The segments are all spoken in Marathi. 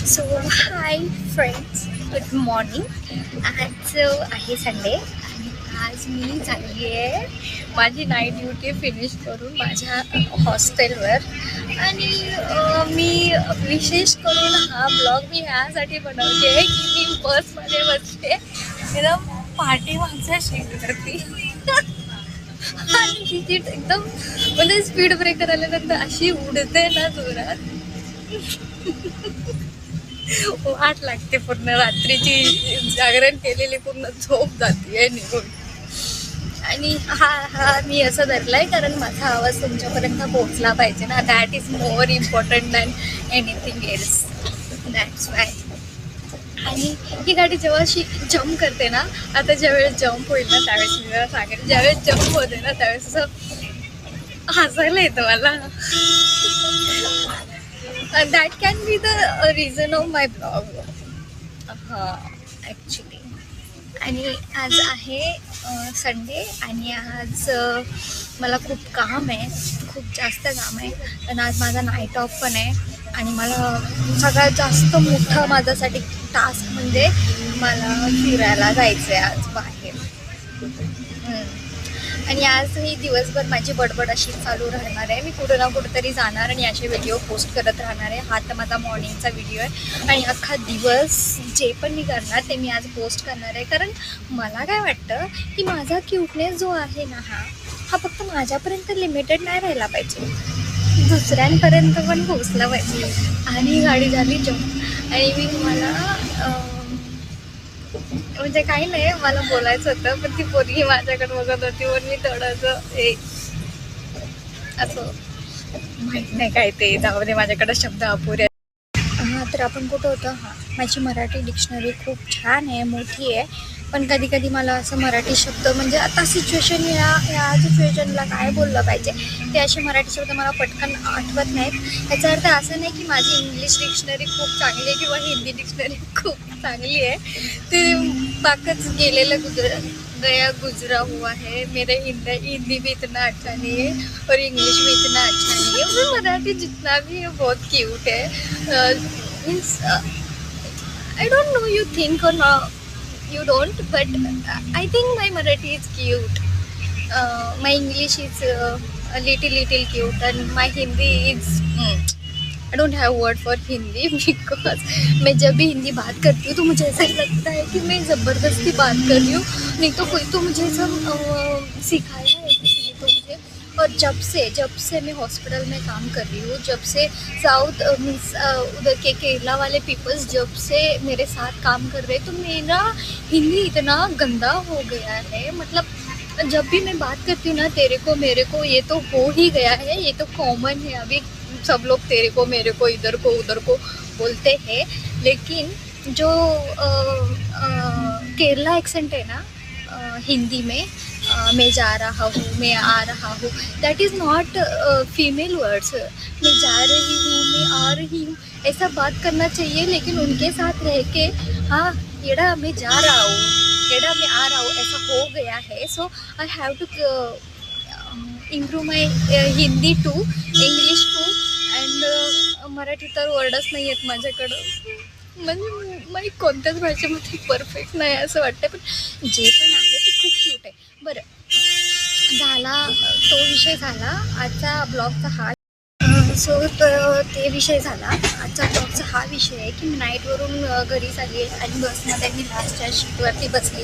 So hi friends, good morning. आज आहे संडे आणि आज मी चालली आहे माझी नाईट ड्युटी फिनिश करून माझ्या हॉस्टेलवर. आणि मी विशेष करून हा ब्लॉग मी ह्यासाठी बनवते आहे की मी बसमध्ये बसते एकदम पाठीमागच्या सीटवरती आणि ती सीट एकदम म्हणजे स्पीड ब्रेकर आल्यानंतर अशी उडते ना जोरात, वाट लागते. पूर्ण रात्रीची जागरण केलेली पूर्ण झोप जाते निघून. आणि हा मी असं धरलाय कारण माझा आवाज तुमच्यापर्यंत पोहोचला पाहिजे ना. That is more important than anything else. That's why. आणि ही गाडी जेव्हा अशी जम्प करते ना, आता ज्यावेळेस जम्प होईल ना त्यावेळेस मी जरा सांगेन, ज्यावेळेस जम्प होते ना त्यावेळेस असं हसायला येतं मला. That can be the reason of my blog. Actually. आणि आज आहे संडे आणि आज मला खूप काम आहे, खूप जास्त काम आहे. पण आज माझा नाईट ऑफ पण आहे आणि मला सगळ्यात जास्त मोठा माझ्यासाठी टास्क म्हणजे मला फिरायला जायचं आहे आज बाहेर. आणि आज ही दिवसभर माझी बडबड अशी चालू राहणार आहे. मी कुठं ना कुठंतरी जाणार आणि असे व्हिडिओ पोस्ट करत राहणार आहे. हा तर माझा मॉर्निंगचा व्हिडिओ आहे आणि अख्खा दिवस जे पण मी करणार ते मी आज पोस्ट करणार आहे. कारण मला काय वाटतं की माझा क्यूटनेस जो आहे ना हा फक्त माझ्यापर्यंत लिमिटेड नाही राहिला पाहिजे, दुसऱ्यांपर्यंत पण पोचला पाहिजे. आणि गाडी झाली जम्प. आणि मी तुम्हाला म्हणजे काही नाही, मला बोलायचं होतं पण ती पोरगी माझ्याकडे बघत होती म्हणून मी थोडंसं असं माहीत नाही काय ते, जाऊ दे, माझ्याकडे शब्द अपुरे. तर आपण कुठं होतं? माझी मराठी डिक्शनरी खूप छान आहे, मोठी आहे. पण कधी कधी मला असं मराठी शब्द म्हणजे आता सिच्युएशन ह्या सिच्युएशनला काय बोललं पाहिजे ते असे मराठी शब्द मला पटकन आठवत नाहीत. याचा अर्थ असं नाही की माझी इंग्लिश डिक्शनरी खूप चांगली आहे किंवा हिंदी डिक्शनरी खूप चांगली आहे. ते बाकच गेलेलं गया गुजरा हुआ है. मेरे हिंदी भी इतना अच्छा नहीं है और इंग्लिश भी इतना अच्छा नहीं है. और मराठी जितना भी है बहुत क्यूट है. Means I don't know you think और not. You don't, but I think my Marathi is cute. My English is a little cute, and my Hindi is I don't have word for Hindi because मैं जब भी हिंदी बात करती हूँ तो मुझे ऐसा लगता है कि मैं ज़बरदस्ती बात कर रही हूँ, नहीं तो कोई तो मुझे सब सिखाया है किसी ने तो मुझे. और जब से मैं हॉस्पिटल में काम कर रही हूँ, जब से साउथ मीन्स उधर के केरला वाले पीपल्स जब से मेरे साथ काम कर रहे हैं, तो मेरा हिंदी इतना गंदा हो गया है. मतलब जब भी मैं बात करती हूँ ना, तेरे को मेरे को, ये तो हो ही गया है, ये तो कॉमन है. अभी सब लोग तेरे को मेरे को इधर को उधर को बोलते हैं. लेकिन जो केरला एक्सेंट है ना हिंदी में, मैं जा रहा हूँ, मैं आ रहा हूँ, that is not female words. मैं जा रही हूँ, मैं आ रही हूँ, ऐसा बात करना चाहिए. लेकिन उनके साथ रह के हाँ येड़ा मैं जा रहा हूँ, येड़ा मैं आ रहा हूँ, ऐसा हो गया है. So I have to improve my Hindi too, English too, and Marathi तर वर्डच नाही आहेत माझ्याकडं. म्हणजे मी कोणत्याच भाषेमध्ये परफेक्ट नाही असं वाटतं, पण जे पण आहे ते खूप क्यूट आहे. बरं झाला तो विषय झाला आजचा ब्लॉगचा. हा सो ते विषय झाला. आजचा ब्लॉगचा हा विषय आहे की मी नाईटवरून घरी चालली आहे आणि बसमध्ये मी लास्टच्या शीटवरती बसली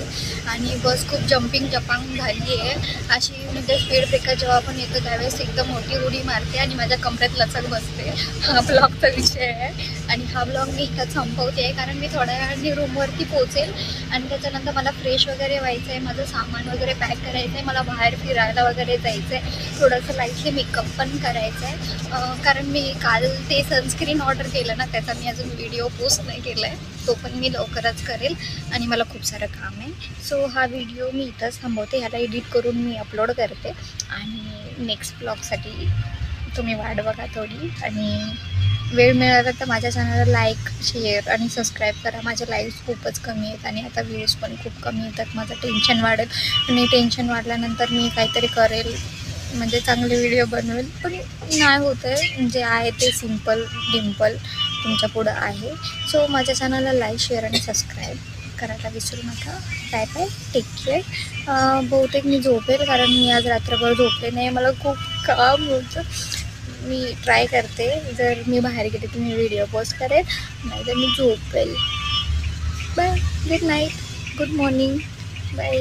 आणि बस खूप जंपिंग जपांग झाली आहे. अशी म्हणजे स्पीड ब्रेकर जेव्हा पण येतो त्यावेळेस एकदम मोठी उडी मारते आणि माझ्या कमरेत लचक बसते. हा ब्लॉगचा विषय आहे आणि हा ब्लॉग मी इथं संपवते आहे कारण मी थोड्या वेळाने रूमवरती पोहोचेल आणि त्याच्यानंतर मला फ्रेश वगैरे व्हायचं आहे, माझं सामान वगैरे पॅक करायचं आहे, मला बाहेर फिरायला वगैरे जायचं आहे, थोडंसं लाईटली मेकअप पण करायचं आहे. कारण मी काल ते सनस्क्रीन ऑर्डर केलं ना, त्याचा मी अजून व्हिडिओ पोस्ट नाही केला आहे, तो पण मी लवकरच करेल आणि मला खूप सारं काम आहे. सो हा व्हिडिओ मी इथंच थांबवते, ह्याला एडिट करून मी अपलोड करते आणि नेक्स्ट ब्लॉगसाठी तुम्ही वाट बघा थोडी. आणि वेळ मिळाला तर माझ्या चॅनलला लाईक, शेअर आणि सबस्क्राईब करा. माझे लाईव्स खूपच कमी आहेत आणि आता व्ह्यूज पण खूप कमी येतात. माझं टेन्शन वाढेल आणि टेन्शन वाढल्यानंतर मी काहीतरी करेल, म्हणजे चांगले व्हिडिओ बनवेल, पण नाही होत आहे. जे आहे ते सिम्पल डिम्पल तुमच्या पुढं आहे. सो माझ्या चॅनलला लाईक, शेअर आणि सबस्क्राईब करायला विसरू नका. Bye bye, take care. बहुतेक मी झोपेल, कारण मी आज रात्रभर झोपले नाही. मला खूप काम होतं. मी ट्राय करते, जर मी बाहेर गेले तर मी व्हिडिओ पोस्ट करेन, नाहीतर मी झोपेल. Bye, good night, good morning, bye.